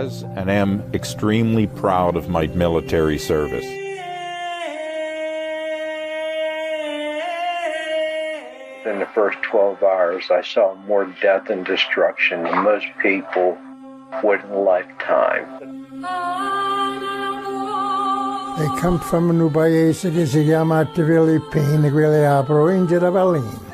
was and am extremely proud of my military service. In the first 12 hours, I saw more death and destruction than most people would in a lifetime. I come from un paese che si chiama Filippine, quelli a provincia di Vallini.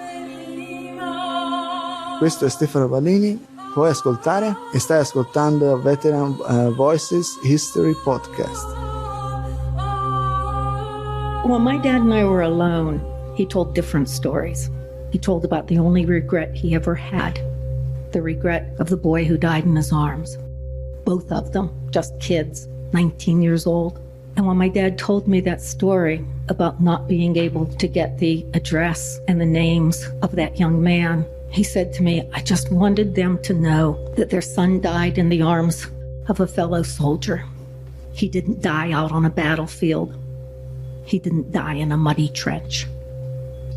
Questo è Stefano Vallini, puoi ascoltare e stai ascoltando Veteran Voices History Podcast. When my dad and I were alone, he told different stories. He told about the only regret he ever had, the regret of the boy who died in his arms. Both of them, just kids, 19 years old. And when my dad told me that story about not being able to get the address and the names of that young man, he said to me, I just wanted them to know that their son died in the arms of a fellow soldier. He didn't die out on a battlefield. He didn't die in a muddy trench.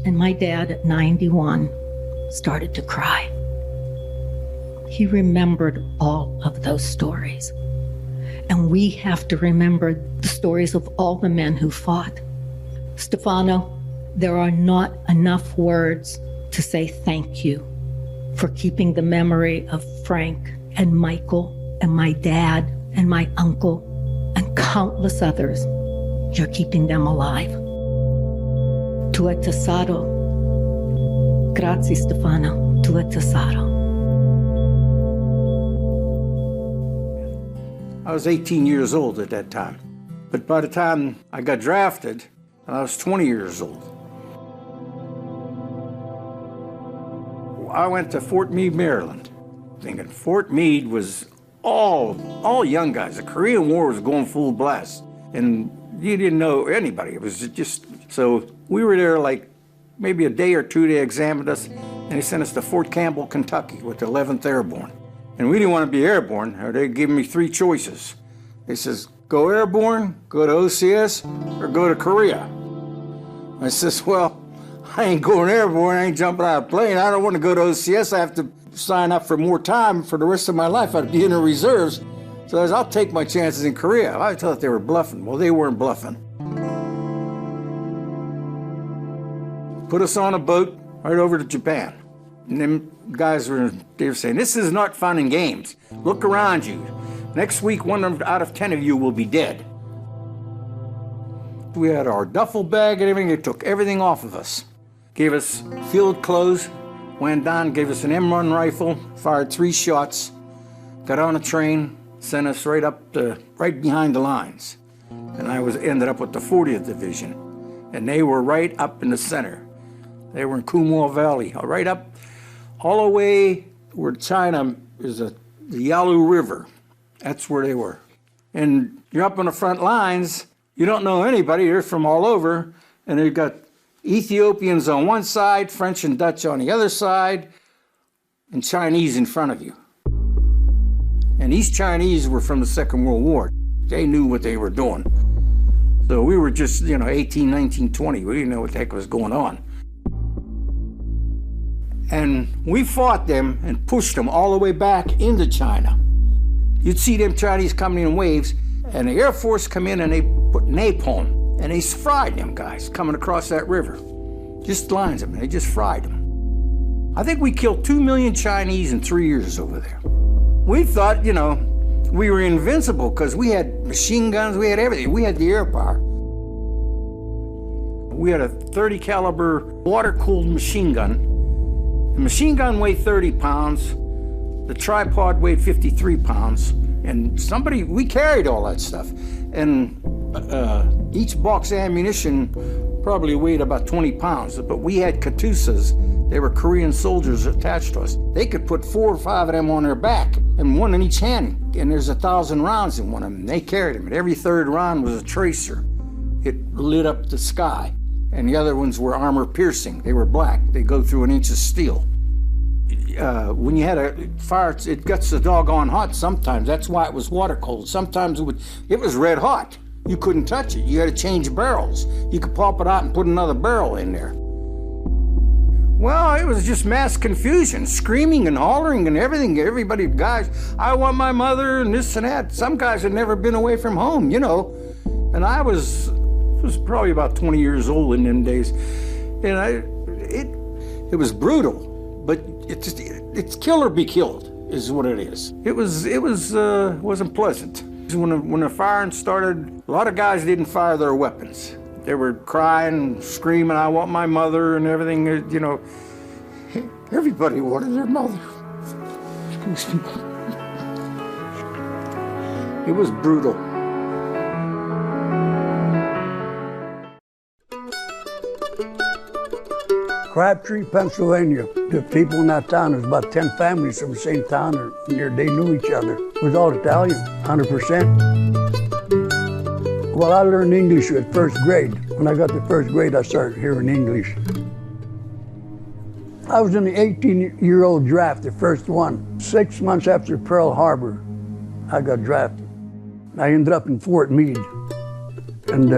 And my dad at 91 started to cry. He remembered all of those stories. And we have to remember the stories of all the men who fought. Stefano, there are not enough words to say thank you for keeping the memory of Frank and Michael and my dad and my uncle and countless others. You're keeping them alive. Tu è tesoro. Grazie, Stefano. Tu è tesoro. I was 18 years old at that time. But by the time I got drafted, I was 20 years old. I went to Fort Meade, Maryland, thinking Fort Meade was all young guys. The Korean War was going full blast, and you didn't know anybody. It was just, so we were there like maybe a day or two. They examined us, and they sent us to Fort Campbell, Kentucky with the 11th Airborne. And we didn't want to be airborne. They gave me three choices. They says, go airborne, go to OCS, or go to Korea. I says, well, I ain't going airborne, I ain't jumping out of a plane. I don't want to go to OCS. I have to sign up for more time for the rest of my life. I'd be in the reserves. So I said, I'll take my chances in Korea. I thought they were bluffing. Well, they weren't bluffing. Put us on a boat right over to Japan. And them guys were saying, this is not fun and games. Look around you. Next week, 1 out of 10 of you will be dead. We had our duffel bag and everything. They took everything off of us. Gave us field clothes, went down, gave us an M1 rifle, fired 3 shots, got on a train, sent us right behind the lines. And I ended up with the 40th Division. And they were right up in the center. They were in Kumo Valley, right up all the way where China is the Yalu River. That's where they were. And you're up on the front lines, you don't know anybody, they're from all over, and they've got Ethiopians on one side, French and Dutch on the other side, and Chinese in front of you. And these Chinese were from the Second World War. They knew what they were doing. So we were just, 18, 19, 20. We didn't know what the heck was going on. And we fought them and pushed them all the way back into China. You'd see them Chinese coming in waves, and the Air Force come in and they put napalm, and they fried them guys coming across that river. Just lines them, and they just fried them. I think we killed 2 million Chinese in 3 years over there. We thought, we were invincible because we had machine guns, we had everything. We had the air power. We had a 30 caliber water-cooled machine gun. The machine gun weighed 30 pounds. The tripod weighed 53 pounds. And we carried all that stuff. And each box of ammunition probably weighed about 20 pounds. But we had Katusas. They were Korean soldiers attached to us. They could put 4 or 5 of them on their back and one in each hand. And there's 1,000 rounds in one of them. They carried them. And every third round was a tracer. It lit up the sky. And the other ones were armor piercing. They were black. They go through an inch of steel. When you had a fire, it gets the doggone hot sometimes. That's why it was water cold. Sometimes it was red hot. You couldn't touch it. You had to change barrels. You could pop it out and put another barrel in there. Well, it was just mass confusion, screaming and hollering and everything. Everybody, guys, I want my mother and this and that. Some guys had never been away from home, you know. And I was probably about 20 years old in them days. And it was brutal, but it's kill or be killed is what it is. It wasn't pleasant. When the firing started, a lot of guys didn't fire their weapons. They were crying, screaming, I want my mother and everything, you know. Everybody wanted their mother. Excuse me. It was brutal. Crabtree, Pennsylvania. The people in that town, there's about 10 families from the same town, or they knew each other. It was all Italian, 100%. Well, I learned English at first grade. When I got to first grade, I started hearing English. I was in the 18-year-old draft, the first one. 6 months after Pearl Harbor, I got drafted. I ended up in Fort Meade. And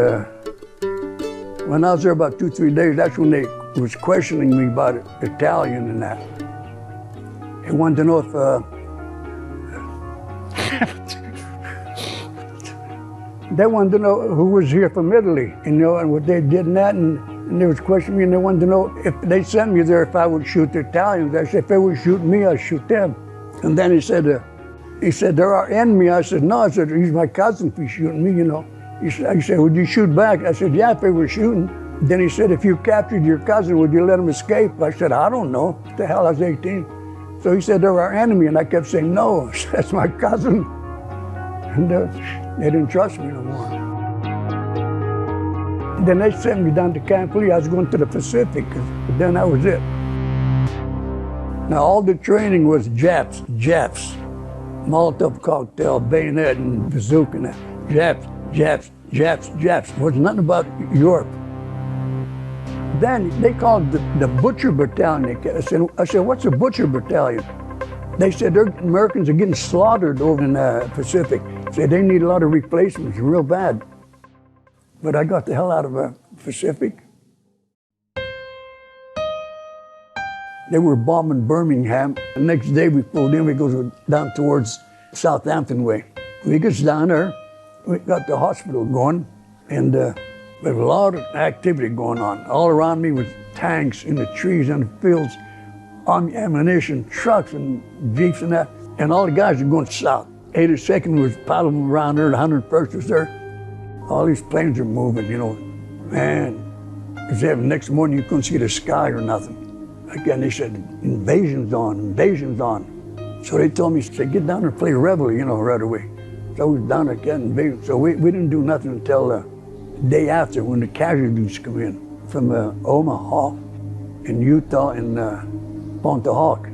when I was there about 2-3 days, that's when they was questioning me about Italian and that. They wanted to know if they wanted to know who was here from Italy, you know, and what they did in that, and they was questioning me, and they wanted to know if they sent me there if I would shoot the Italians. I said, if they would shoot me, I'd shoot them. And then he said, they're our enemy. I said, no. I said, he's my cousin if he's shooting me, you know. He said, would you shoot back? I said, yeah, if they were shooting. Then he said, if you captured your cousin, would you let him escape? I said, I don't know. What the hell, I was 18. So he said, they're our enemy, and I kept saying, no, that's my cousin. And they didn't trust me no more. Then they sent me down to Camp Lee. I was going to the Pacific, but then that was it. Now, all the training was Japs, Molotov cocktail, bayonet, and bazooka. Japs. It was nothing about Europe. Then they called the Butcher Battalion. I said, what's a Butcher Battalion? They said, the Americans are getting slaughtered over in the Pacific. Said they need a lot of replacements, real bad. But I got the hell out of the Pacific. They were bombing Birmingham. The next day we pulled in, we go down towards Southampton way. We get down there, we got the hospital going, and there was a lot of activity going on. All around me was tanks in the trees and the fields, ammunition, trucks and jeeps and that. And all the guys were going south. 82nd was paddling around there, the 101st was there. All these planes are moving, you know. Man, because the next morning you couldn't see the sky or nothing. Again, they said, invasion's on. So they told me, get down there and play reveille, you know, right away. So I was down there getting invasion. So we didn't do nothing until the day after when the casualties come in from Omaha and Utah and Pontohawk.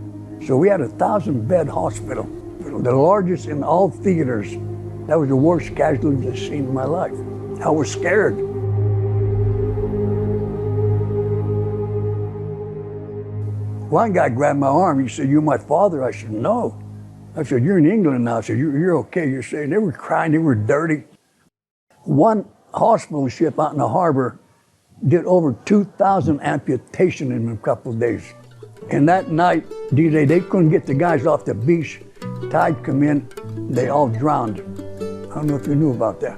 So we had a 1,000-bed hospital, the largest in all theaters. That was the worst casualties I've seen in my life. I was scared. One guy grabbed my arm. He said, "You my father?" I said, "No." I said, "You're in England now." I said, "You're okay." You're saying they were crying, they were dirty. One hospital ship out in the harbor did over 2,000 amputation in a couple of days. And that night, D-Day, they couldn't get the guys off the beach. Tide come in, they all drowned. I don't know if you knew about that.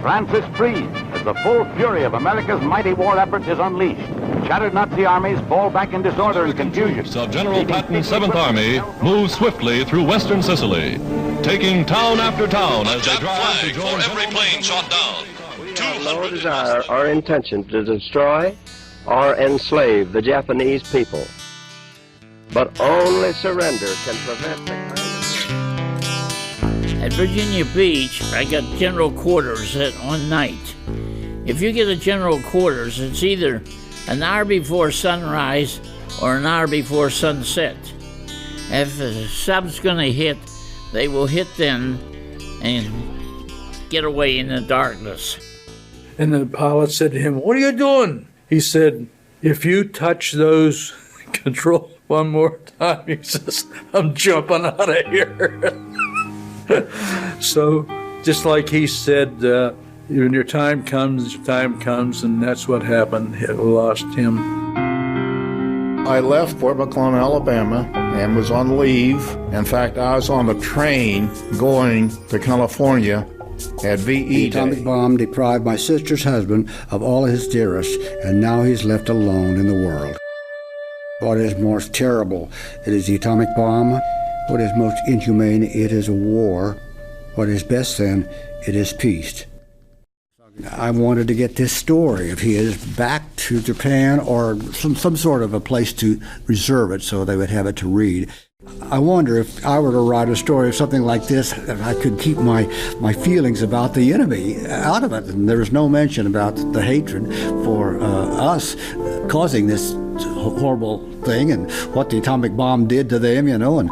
Francis frees as the full fury of America's mighty war efforts is unleashed. Shattered Nazi armies fall back in disorder and confusion. So General Patton's 7th Army moves swiftly through western Sicily, taking town after town as they drive to join for every plane shot down. No desire or intention to destroy or enslave the Japanese people, but only surrender can prevent the kind of... At Virginia Beach, I got general quarters at one night. If you get a general quarters, it's either an hour before sunrise or an hour before sunset. If a sub's gonna hit, they will hit then and get away in the darkness. And the pilot said to him, "What are you doing?" He said, "If you touch those control one more time. He says, I'm jumping out of here. So, just like he said, when your time comes, and that's what happened. We lost him. I left Fort McClellan, Alabama, and was on leave. In fact, I was on the train going to California at VE The atomic bomb deprived my sister's husband of all his dearest, and now he's left alone in the world. What is most terrible, it is the atomic bomb. What is most inhumane, it is a war. What is best then, it is peace. I wanted to get this story of his back to Japan or some sort of a place to reserve it so they would have it to read. I wonder if I were to write a story of something like this, if I could keep my feelings about the enemy out of it. And there was no mention about the hatred for us causing this horrible thing and what the atomic bomb did to them, you know. And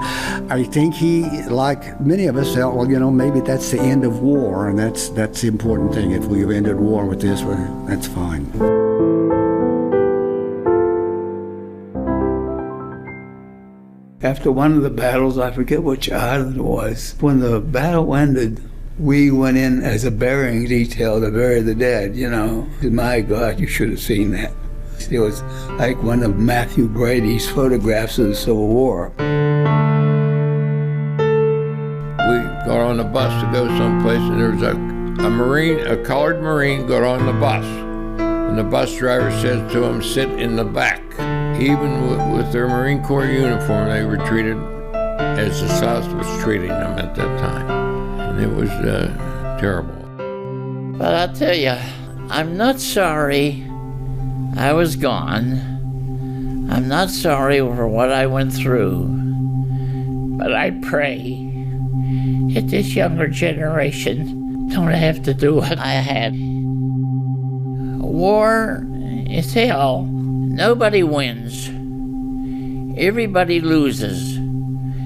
I think he, like many of us, felt, well, you know, maybe that's the end of war, and that's the important thing. If we've ended war with this, well, that's fine. After one of the battles, I forget which island it was, when the battle ended, we went in as a burying detail to bury the dead, you know. My God, you should have seen that. It was like one of Matthew Brady's photographs of the Civil War. We got on the bus to go someplace, and there was a colored Marine got on the bus. And the bus driver said to him, sit in the back. Even with their Marine Corps uniform, they were treated as the South was treating them at that time. And it was terrible. But I'll tell you, I'm not sorry I was gone. I'm not sorry for what I went through. But I pray that this younger generation don't have to do what I had. War is hell. Nobody wins. Everybody loses.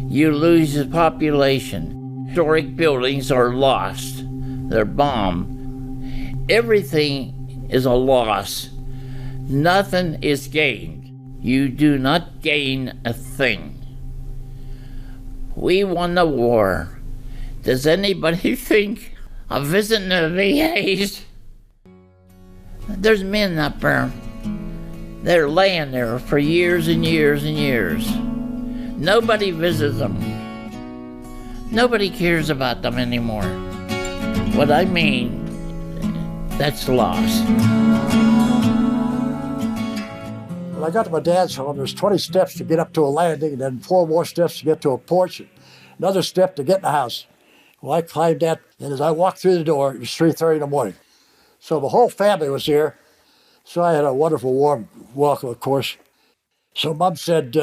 You lose the population. Historic buildings are lost. They're bombed. Everything is a loss. Nothing is gained. You do not gain a thing. We won the war. Does anybody think of visiting the VAs? There's men up there. They're laying there for years and years and years. Nobody visits them. Nobody cares about them anymore. What I mean, that's lost. When I got to my dad's home, there's 20 steps to get up to a landing, and then 4 more steps to get to a porch, and another step to get in the house. Well, I climbed that, and as I walked through the door, it was 3:30 in the morning. So the whole family was here. So I had a wonderful, warm welcome, of course. So Mom said,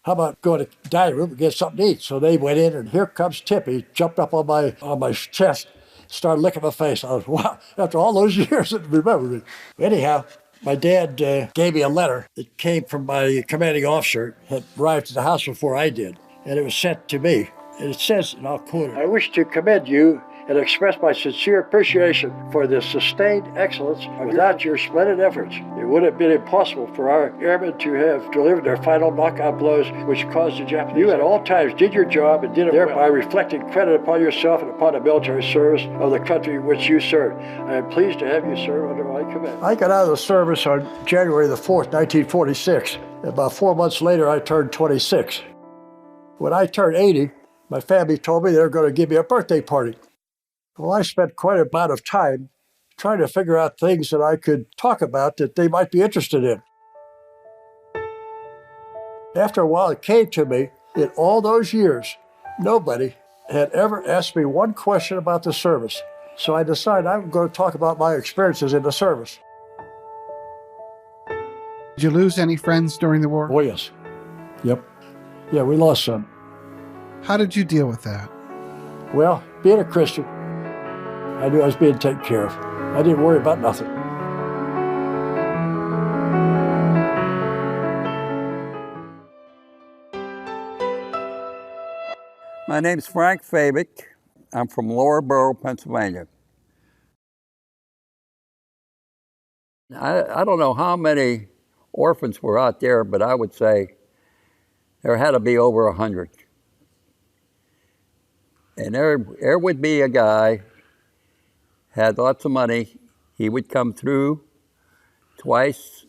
how about going to the dining room and get something to eat? So they went in, and here comes Tippy, jumped up on my chest, started licking my face. I was, wow, after all those years, it remembered me. Anyhow, my dad gave me a letter that came from my commanding officer, had arrived at the house before I did, and it was sent to me. And it says, and I'll quote it, I wish to commend you and express my sincere appreciation for the sustained excellence. Without your splendid efforts, it would have been impossible for our airmen to have delivered their final knockout blows, which caused the Japanese. You at all times did your job and did it thereby reflecting credit upon yourself and upon the military service of the country which you served. I am pleased to have you serve under my command. I got out of the service on January the 4th, 1946. About 4 months later, I turned 26. When I turned 80, my family told me they were going to give me a birthday party. Well, I spent quite a amount of time trying to figure out things that I could talk about that they might be interested in. After a while, it came to me, in all those years, nobody had ever asked me one question about the service. So I decided I'm going to talk about my experiences in the service. Did you lose any friends during the war? Oh, yes. Yep. Yeah, we lost some. How did you deal with that? Well, being a Christian, I knew I was being taken care of. I didn't worry about nothing. My name's Frank Fabick. I'm from Lower Borough, Pennsylvania. I don't know how many orphans were out there, but I would say there had to be over 100. And there would be a guy, had lots of money. He would come through twice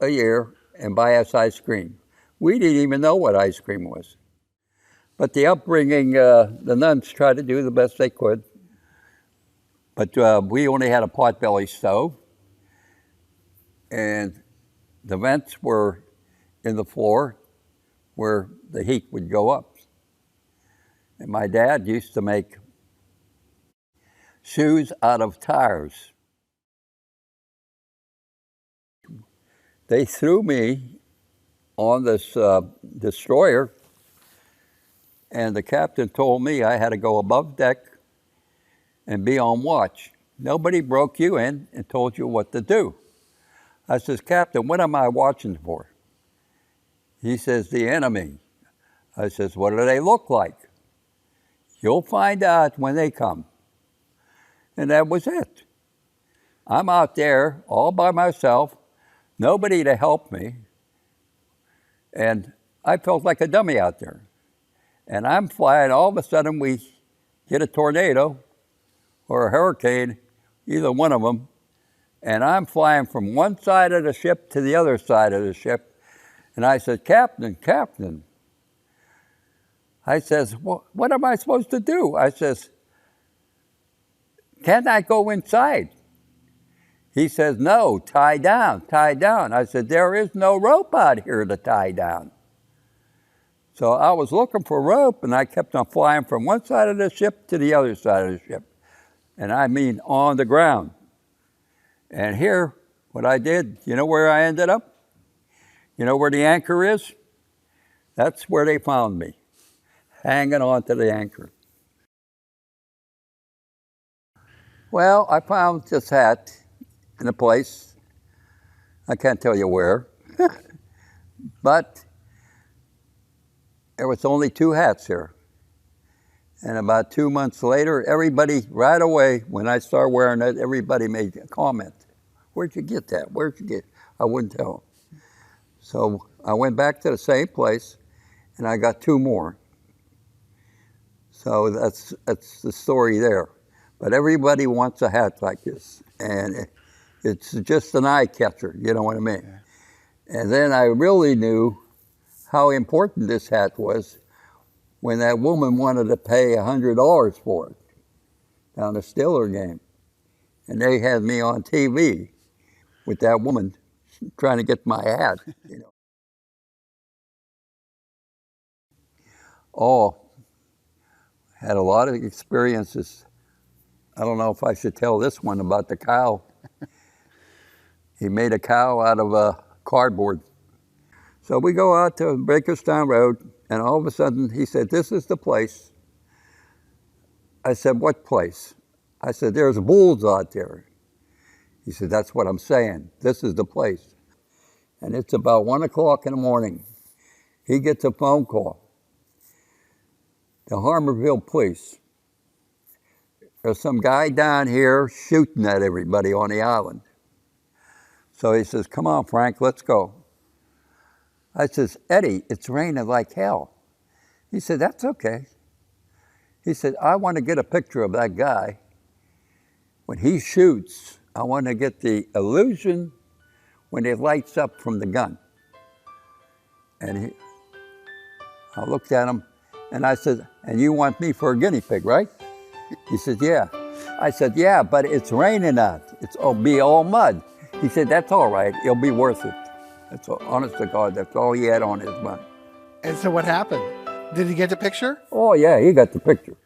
a year and buy us ice cream. We didn't even know what ice cream was. But the upbringing, the nuns tried to do the best they could. But we only had a potbelly stove, and the vents were in the floor where the heat would go up. And my dad used to make shoes out of tires. They threw me on this destroyer, and the captain told me I had to go above deck and be on watch. Nobody broke you in and told you what to do. I says, Captain, what am I watching for? He says, the enemy. I says, what do they look like? You'll find out when they come. And that was it. I'm out there all by myself, nobody to help me, and I felt like a dummy out there. And I'm flying, all of a sudden we get a tornado or a hurricane, either one of them, and I'm flying from one side of the ship to the other side of the ship. And I said, Captain. I says, what am I supposed to do? I says, can't I go inside? He says, no, tie down. I said, there is no rope out here to tie down. So I was looking for rope, and I kept on flying from one side of the ship to the other side of the ship. And I mean on the ground. And here, what I did, you know where I ended up? You know where the anchor is? That's where they found me, hanging on to the anchor. Well, I found this hat in a place, I can't tell you where, but there was only 2 hats here. And about 2 months later, everybody, right away, when I started wearing it, everybody made a comment. Where'd you get that? Where'd you get it? I wouldn't tell them. So I went back to the same place, and I got 2 more. So that's the story there. But everybody wants a hat like this, and it's just an eye catcher, you know what I mean? Yeah. And then I really knew how important this hat was when that woman wanted to pay $100 for it down a Steeler game. And they had me on TV with that woman trying to get my hat, you know. Oh, had a lot of experiences. I don't know if I should tell this one about the cow. He made a cow out of cardboard. So we go out to Bakerstown Road, and all of a sudden he said, this is the place. I said, what place? I said, there's bulls out there. He said, that's what I'm saying. This is the place. And it's about 1 o'clock in the morning. He gets a phone call. The Harmerville police. There's some guy down here shooting at everybody on the island. So he says, come on, Frank, let's go. I says, Eddie, it's raining like hell. He said, that's okay. He said, I want to get a picture of that guy. When he shoots, I want to get the illusion when it lights up from the gun. And I looked at him, and I said, and you want me for a guinea pig, right? He said, yeah. I said, yeah, but it's raining out. It'll be all mud. He said, that's all right. It'll be worth it. That's all, honest to God, that's all he had on his mind. And so what happened? Did he get the picture? Oh, yeah, he got the picture.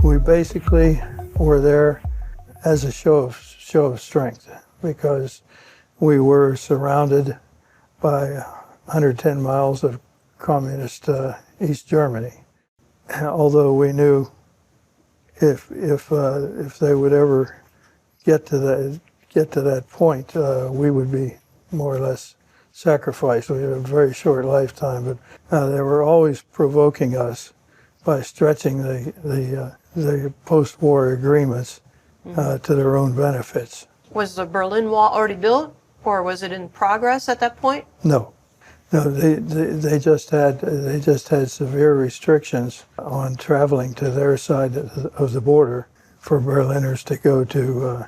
We basically were there as a show of strength because we were surrounded by 110 miles of communist East Germany. Although we knew if they would ever get to that point, we would be more or less sacrificed. We had a very short lifetime, but they were always provoking us by stretching the post-war agreements to their own benefits. Was the Berlin Wall already built, or was it in progress at that point? No, they just had severe restrictions on traveling to their side of the border for Berliners to go to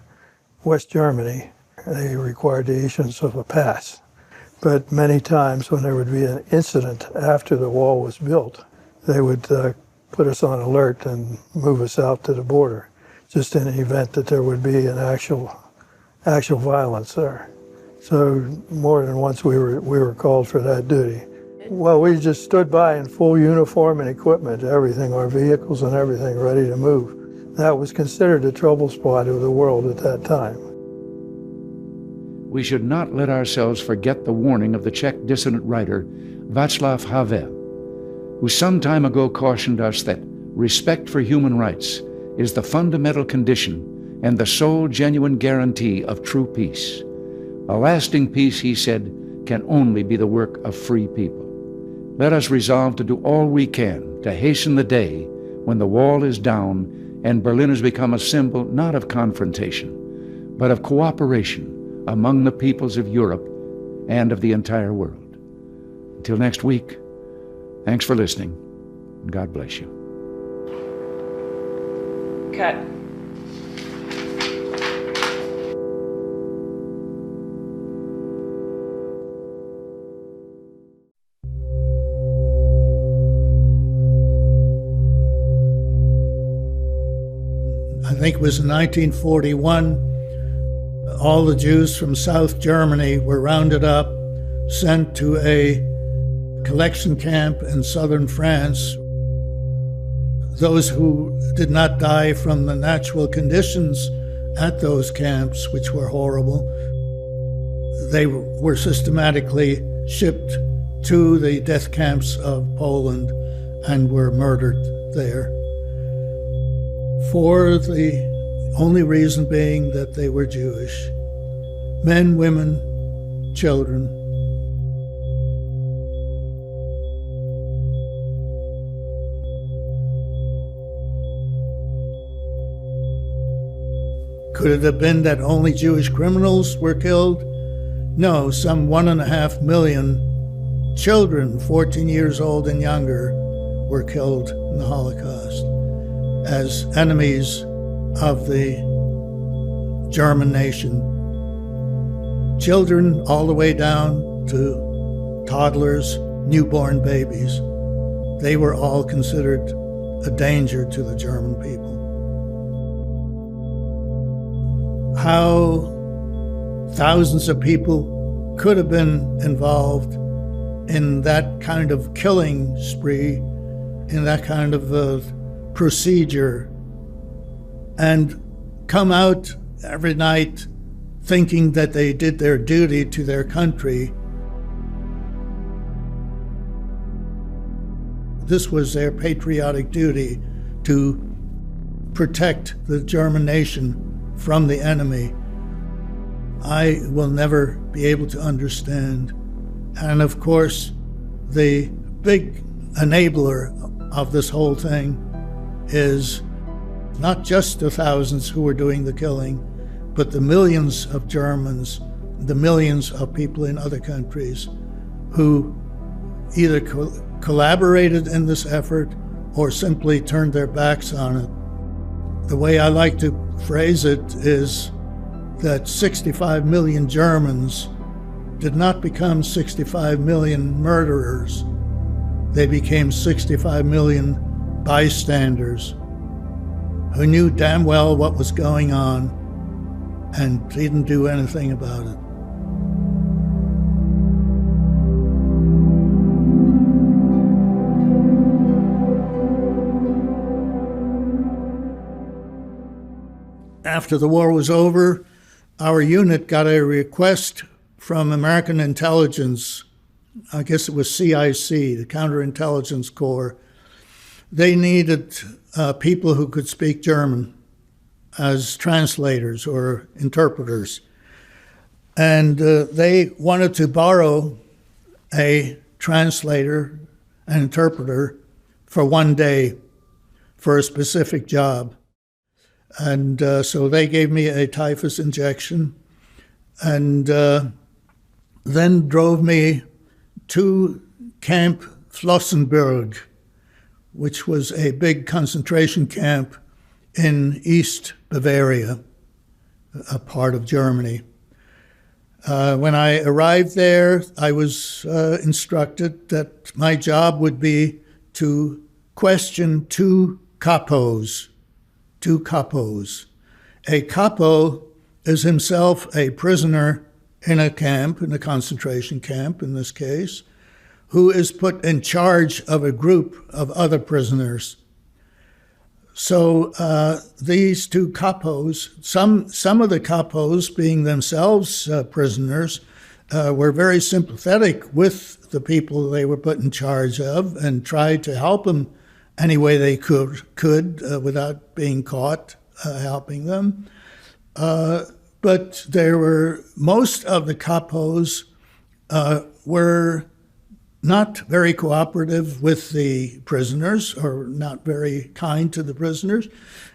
West Germany. They required the issuance of a pass. But many times when there would be an incident after the wall was built, they would put us on alert and move us out to the border, just in the event that there would be an actual violence there. So more than once we were called for that duty. Well, we just stood by in full uniform and equipment, everything, our vehicles and everything ready to move. That was considered a trouble spot of the world at that time. We should not let ourselves forget the warning of the Czech dissident writer Václav Havel, who some time ago cautioned us that respect for human rights is the fundamental condition and the sole genuine guarantee of true peace. A lasting peace, he said, can only be the work of free people. Let us resolve to do all we can to hasten the day when the wall is down and Berlin has become a symbol not of confrontation, but of cooperation among the peoples of Europe and of the entire world. Until next week, thanks for listening, and God bless you. Cut. I think it was in 1941, all the Jews from South Germany were rounded up, sent to a collection camp in southern France. Those who did not die from the natural conditions at those camps, which were horrible, they were systematically shipped to the death camps of Poland and were murdered there, for the only reason being that they were Jewish. Men, women, children. Could it have been that only Jewish criminals were killed? No, some 1.5 million children, 14 years old and younger, were killed in the Holocaust as enemies of the German nation. Children all the way down to toddlers, newborn babies. They were all considered a danger to the German people. How thousands of people could have been involved in that kind of killing spree, in that kind of procedure, and come out every night thinking that they did their duty to their country. This was their patriotic duty, to protect the German nation from the enemy. I will never be able to understand. And of course, the big enabler of this whole thing is not just the thousands who were doing the killing, but the millions of Germans, the millions of people in other countries who either collaborated in this effort or simply turned their backs on it. The way I like to phrase it is that 65 million Germans did not become 65 million murderers. They became 65 million bystanders who knew damn well what was going on and didn't do anything about it. After the war was over, our unit got a request from American intelligence I guess it was CIC, the Counterintelligence Corps. They needed people who could speak German as translators or interpreters. And they wanted to borrow a translator, an interpreter, for one day for a specific job. And so they gave me a typhus injection and then drove me to Camp Flossenbürg, which was a big concentration camp in East Bavaria, a part of Germany. When I arrived there, I was instructed that my job would be to question two capos. A capo is himself a prisoner in a camp, in a concentration camp in this case, who is put in charge of a group of other prisoners. So these two capos, some of the capos being themselves prisoners, were very sympathetic with the people they were put in charge of and tried to help them any way they could without being caught helping them. But there were, most of the capos were not very cooperative with the prisoners or not very kind to the prisoners.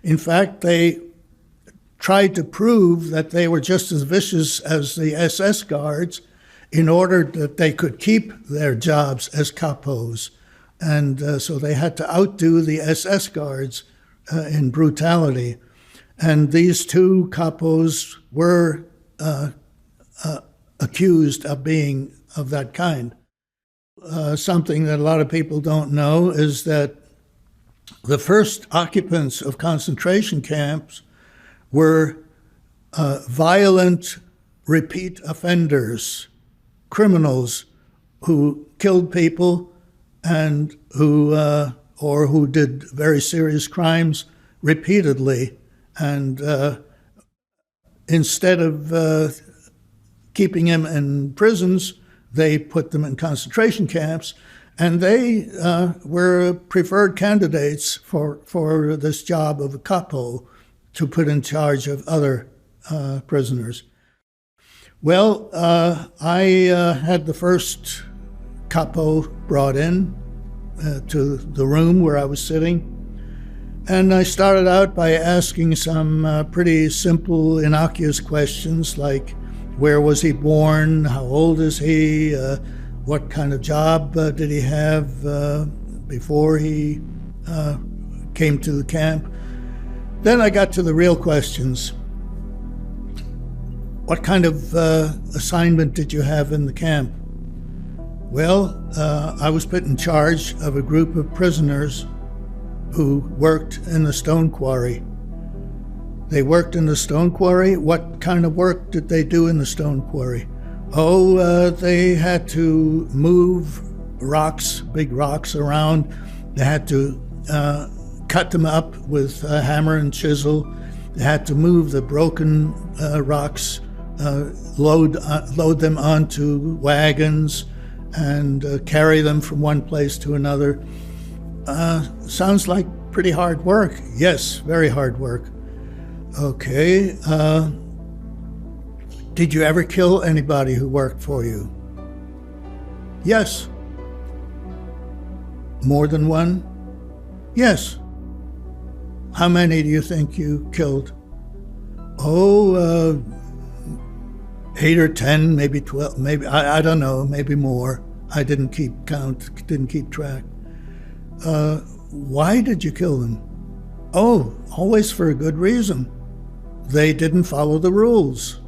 In fact, they tried to prove that they were just as vicious as the SS guards in order that they could keep their jobs as capos. And so they had to outdo the SS guards in brutality. And these two capos were accused of being of that kind. Something that a lot of people don't know is that the first occupants of concentration camps were violent repeat offenders, criminals who killed people and who did very serious crimes repeatedly. And instead of keeping them in prisons, they put them in concentration camps, and they were preferred candidates for this job of a capo, to put in charge of other prisoners. Well, I had the first capo brought in to the room where I was sitting, and I started out by asking some pretty simple, innocuous questions like, where was he born? How old is he? What kind of job did he have before he came to the camp? Then I got to the real questions. What kind of assignment did you have in the camp? Well, I was put in charge of a group of prisoners who worked in the stone quarry. They worked in the stone quarry. What kind of work did they do in the stone quarry? Oh, they had to move rocks, big rocks around. They had to cut them up with a hammer and chisel. They had to move the broken rocks, load them onto wagons, and carry them from one place to another. Sounds like pretty hard work. Yes, very hard work. Okay. Did you ever kill anybody who worked for you? Yes. More than one? Yes. How many do you think you killed? Oh, 8 or 10, maybe 12, maybe, I don't know, maybe more. I didn't keep count, didn't keep track. Why did you kill them? Oh, always for a good reason. They didn't follow the rules.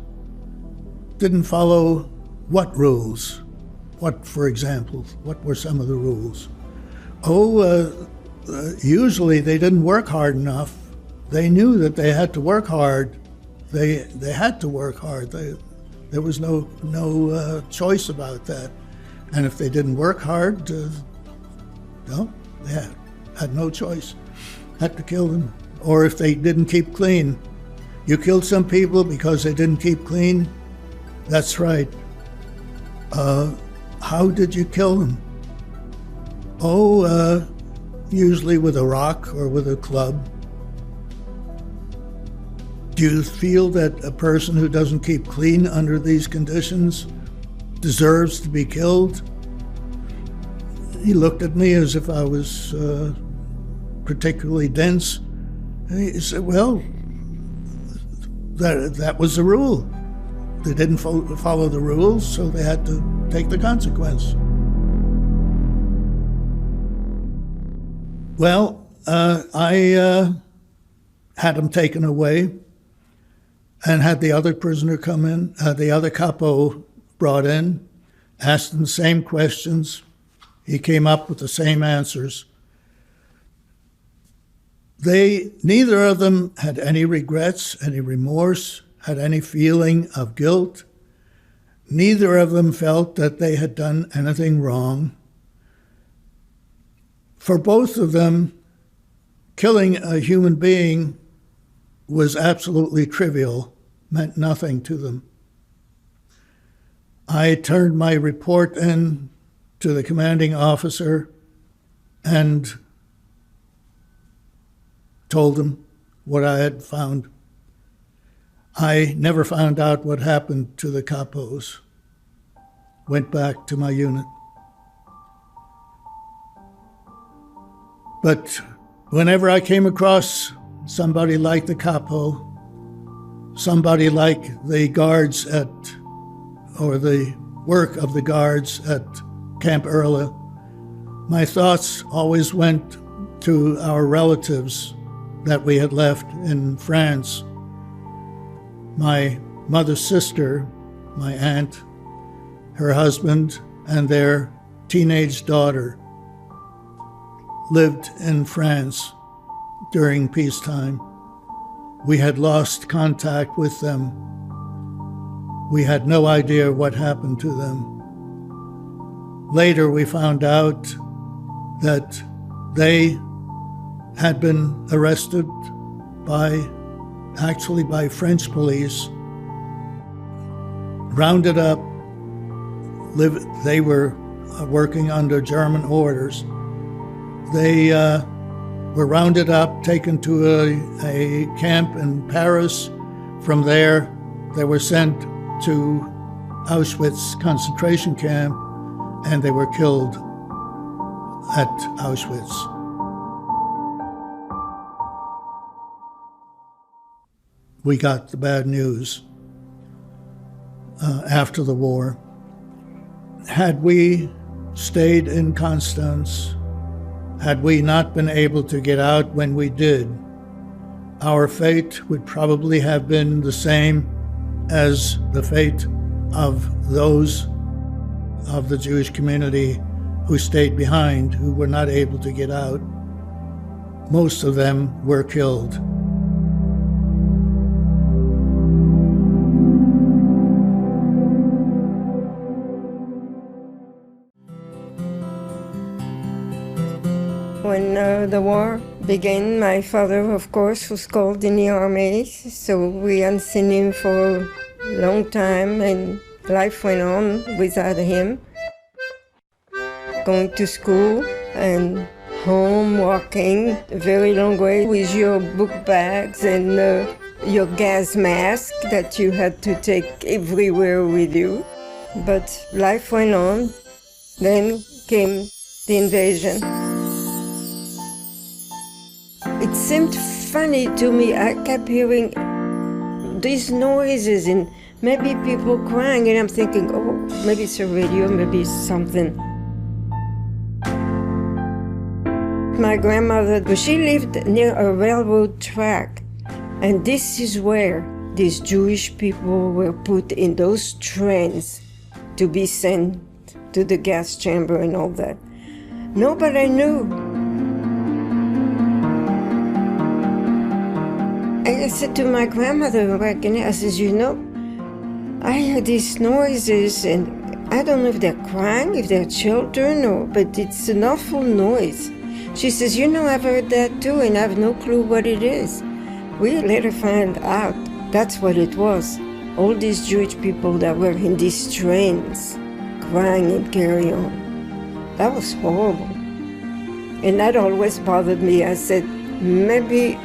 Didn't follow what rules? What, for example, what were some of the rules? Oh, usually they didn't work hard enough. They knew that they had to work hard. They had to work hard. There was no choice about that. And if they didn't work hard, no, they had no choice. Had to kill them. Or if they didn't keep clean. You killed some people because they didn't keep clean? That's right. How did you kill them? Oh, usually with a rock or with a club. Do you feel that a person who doesn't keep clean under these conditions deserves to be killed? He looked at me as if I was particularly dense. And he said, well, that was the rule. They didn't follow the rules, so they had to take the consequence. Well, I had him taken away and had the other prisoner come in, the other capo brought in, asked him the same questions. He came up with the same answers. Neither of them had any regrets, any remorse, had any feeling of guilt. Neither of them felt that they had done anything wrong. For both of them, killing a human being was absolutely trivial, meant nothing to them. I turned my report in to the commanding officer and told him what I had found. I never found out what happened to the capos. Went back to my unit. But whenever I came across somebody like the capo, somebody like the guards or the work of the guards at Camp Erla, my thoughts always went to our relatives that we had left in France. My mother's sister, my aunt, her husband, and their teenage daughter lived in France during peacetime. We had lost contact with them. We had no idea what happened to them. Later, we found out that they had been arrested by French police, rounded up. They were working under German orders. They were rounded up, taken to a camp in Paris. From there, they were sent to Auschwitz concentration camp, and they were killed at Auschwitz. We got the bad news after the war. Had we stayed in Constance, had we not been able to get out when we did, our fate would probably have been the same as the fate of those of the Jewish community who stayed behind, who were not able to get out. Most of them were killed. When the war began, my father, of course, was called in the army, so we hadn't seen him for a long time, and life went on without him. Going to school and home, walking a very long way with your book bags and your gas mask that you had to take everywhere with you. But life went on. Then came the invasion. It seemed funny to me. I kept hearing these noises and maybe people crying, and I'm thinking, oh, maybe it's a radio, maybe it's something. My grandmother, she lived near a railroad track, and this is where these Jewish people were put in those trains to be sent to the gas chamber and all that. Nobody knew. I said to my grandmother back in there, I says, you know, I heard these noises, and I don't know if they're crying, if they're children, but it's an awful noise. She says, you know, I've heard that too, and I have no clue what it is. We later found out that's what it was. All these Jewish people that were in these trains crying and carry on. That was horrible. And that always bothered me. I said, maybe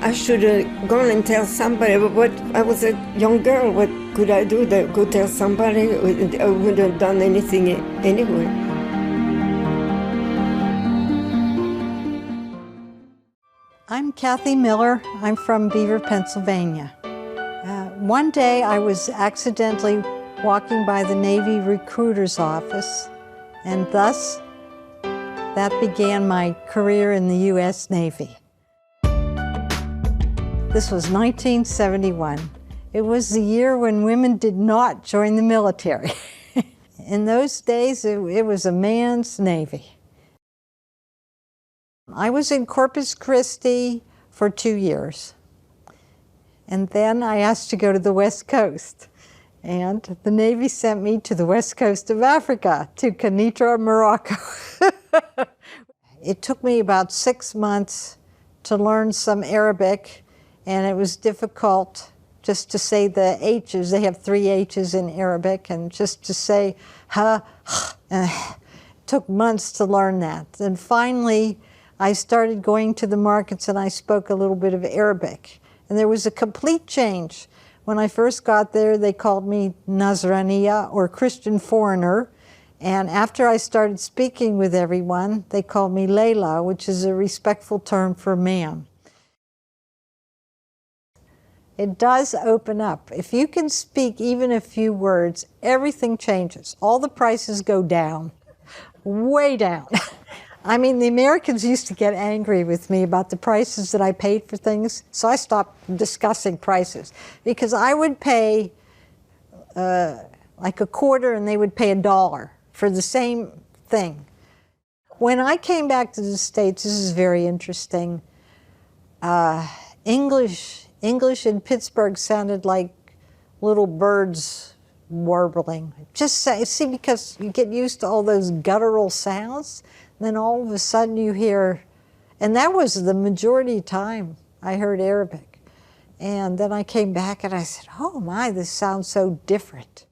I should have gone and tell somebody. But I was a young girl. What could I do? Go tell somebody? I wouldn't have done anything anyway. I'm Kathy Miller. I'm from Beaver, Pennsylvania. One day I was accidentally walking by the Navy recruiter's office, and thus that began my career in the U.S. Navy. This was 1971. It was the year when women did not join the military. In those days, it was a man's Navy. I was in Corpus Christi for 2 years. And then I asked to go to the West Coast. And the Navy sent me to the west coast of Africa, to Kenitra, Morocco. It took me about 6 months to learn some Arabic, and it was difficult just to say the H's. They have 3 H's in Arabic, and just to say ha, it took months to learn that. And finally, I started going to the markets and I spoke a little bit of Arabic. And there was a complete change. When I first got there, they called me Nazraniya, or Christian foreigner. And after I started speaking with everyone, they called me Layla, which is a respectful term for man. It does open up. If you can speak even a few words, everything changes. All the prices go down, way down. I mean, the Americans used to get angry with me about the prices that I paid for things, so I stopped discussing prices, because I would pay like a quarter and they would pay $1 for the same thing. When I came back to the States, this is very interesting, English in Pittsburgh sounded like little birds warbling. Just see, because you get used to all those guttural sounds, then all of a sudden you hear, and that was the majority of time I heard Arabic. And then I came back and I said, oh my, this sounds so different.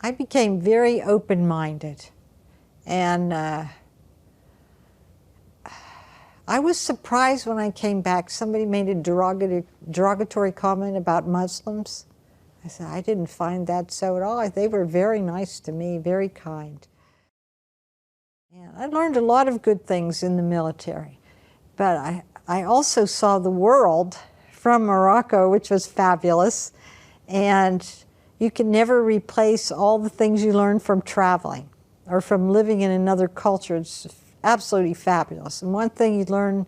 I became very open-minded. And I was surprised when I came back. Somebody made a derogatory comment about Muslims. I said, I didn't find that so at all. They were very nice to me, very kind. And I learned a lot of good things in the military. But I also saw the world from Morocco, which was fabulous. And you can never replace all the things you learn from traveling or from living in another culture. It's absolutely fabulous. And one thing you learn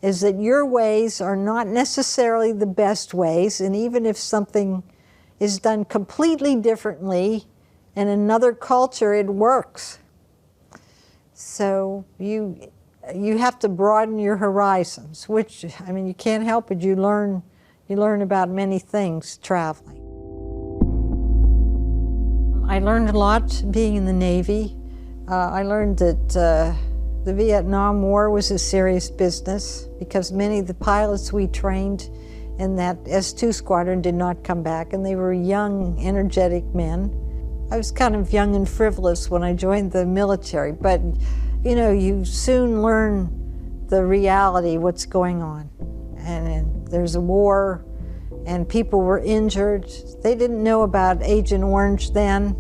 is that your ways are not necessarily the best ways. And even if something is done completely differently in another culture, it works. So you have to broaden your horizons, which, I mean, you can't help it. You learn about many things traveling. I learned a lot being in the Navy. I learned that the Vietnam War was a serious business, because many of the pilots we trained in that S-2 squadron did not come back, and they were young, energetic men. I was kind of young and frivolous when I joined the military, but you know, you soon learn the reality, what's going on. And there's a war, and people were injured. They didn't know about Agent Orange then,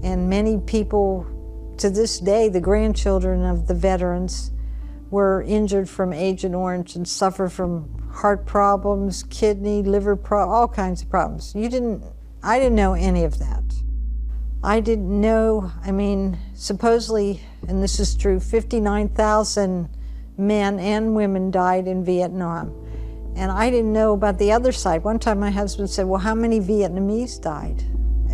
and many people, to this day, the grandchildren of the veterans, were injured from Agent Orange and suffer from heart problems, kidney, liver problems, all kinds of problems. I didn't know any of that. I didn't know, I mean, supposedly, and this is true, 59,000 men and women died in Vietnam. And I didn't know about the other side. One time my husband said, well, how many Vietnamese died?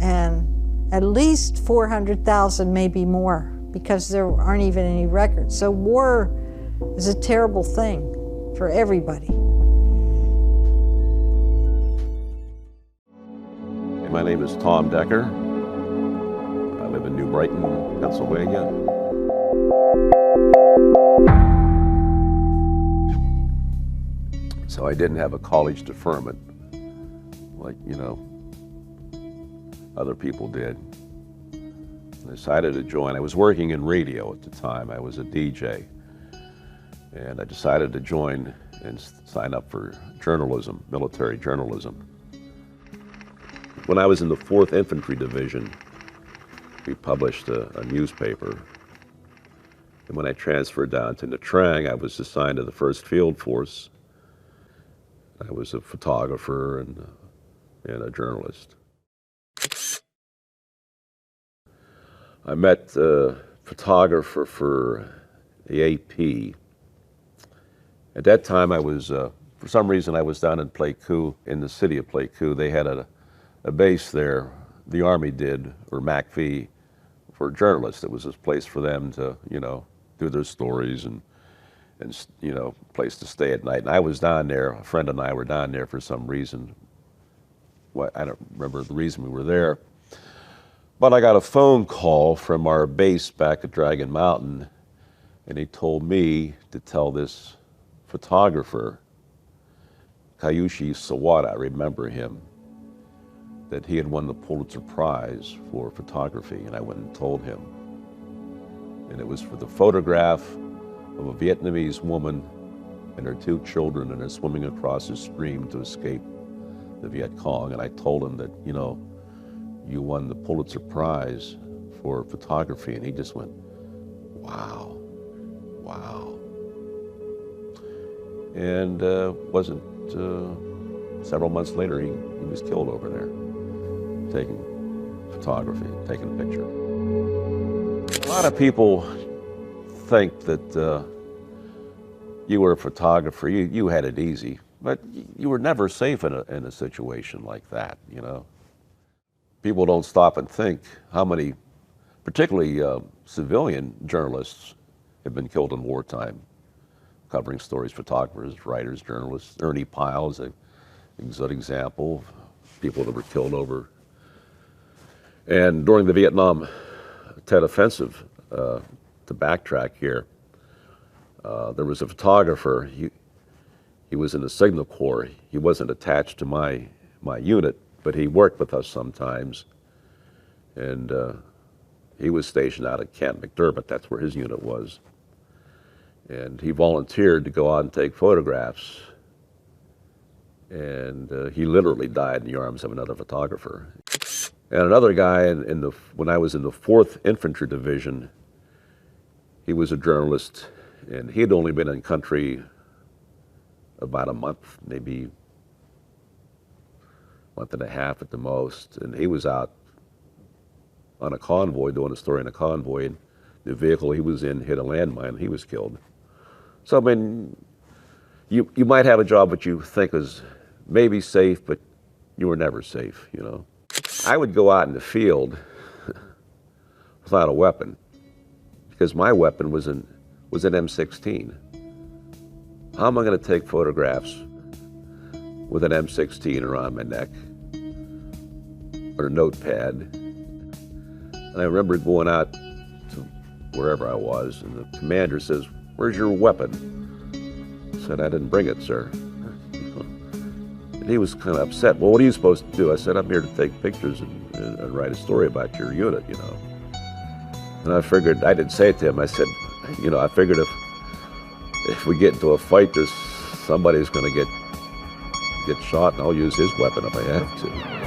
And at least 400,000, maybe more, because there aren't even any records. So war is a terrible thing for everybody. My name is Tom Decker. I live in New Brighton, Pennsylvania. So I didn't have a college deferment, like, you know, other people did. I decided to join. I was working in radio at the time. I was a DJ. And I decided to join and sign up for journalism, military journalism. When I was in the 4th Infantry Division, we published a newspaper. And when I transferred down to Nha Trang, I was assigned to the 1st Field Force. I was a photographer and a journalist. I met a photographer for the AP. At that time, I was, for some reason, I was down in Pleiku, in the city of Pleiku. They had a base there, the Army did, or MACV, for journalists. It was a place for them to, you know, do their stories and you know, place to stay at night. And I was down there, a friend and I were down there for some reason. Well, I don't remember the reason we were there. But I got a phone call from our base back at Dragon Mountain, and he told me to tell this photographer, Kayushi Sawada, I remember him, that he had won the Pulitzer Prize for photography, and I went and told him. And it was for the photograph of a Vietnamese woman and her 2 children, and they're swimming across a stream to escape the Viet Cong. And I told him that, you know, you won the Pulitzer Prize for photography, and he just went, wow, wow. And wasn't several months later, he was killed over there, taking photography, taking a picture. A lot of people think that you were a photographer, you had it easy, but you were never safe in a situation like that, you know. People don't stop and think how many, particularly civilian journalists, have been killed in wartime, covering stories, photographers, writers, journalists. Ernie Pyle is a good example of people that were killed over. And during the Vietnam Tet Offensive, to backtrack here, there was a photographer. He was in the Signal Corps. He wasn't attached to my unit, but he worked with us sometimes. And he was stationed out at Camp McDermott. That's where his unit was. And he volunteered to go out and take photographs. And he literally died in the arms of another photographer. And another guy, when I was in the 4th Infantry Division, he was a journalist, and he had only been in country about a month, maybe a month and a half at the most. And he was out on a convoy, doing a story in a convoy, and the vehicle he was in hit a landmine, and he was killed. So, I mean, you might have a job that you think is maybe safe, but you were never safe, you know. I would go out in the field without a weapon, because my weapon was an M16. How am I going to take photographs with an M16 around my neck or a notepad? And I remember going out to wherever I was, and the commander says, "Where's your weapon?" I said, "I didn't bring it, sir." And he was kind of upset. "Well, what are you supposed to do?" I said, "I'm here to take pictures and write a story about your unit, you know." And I figured, I didn't say it to him, I said, you know, I figured if we get into a fight, somebody's going to get shot, and I'll use his weapon if I have to.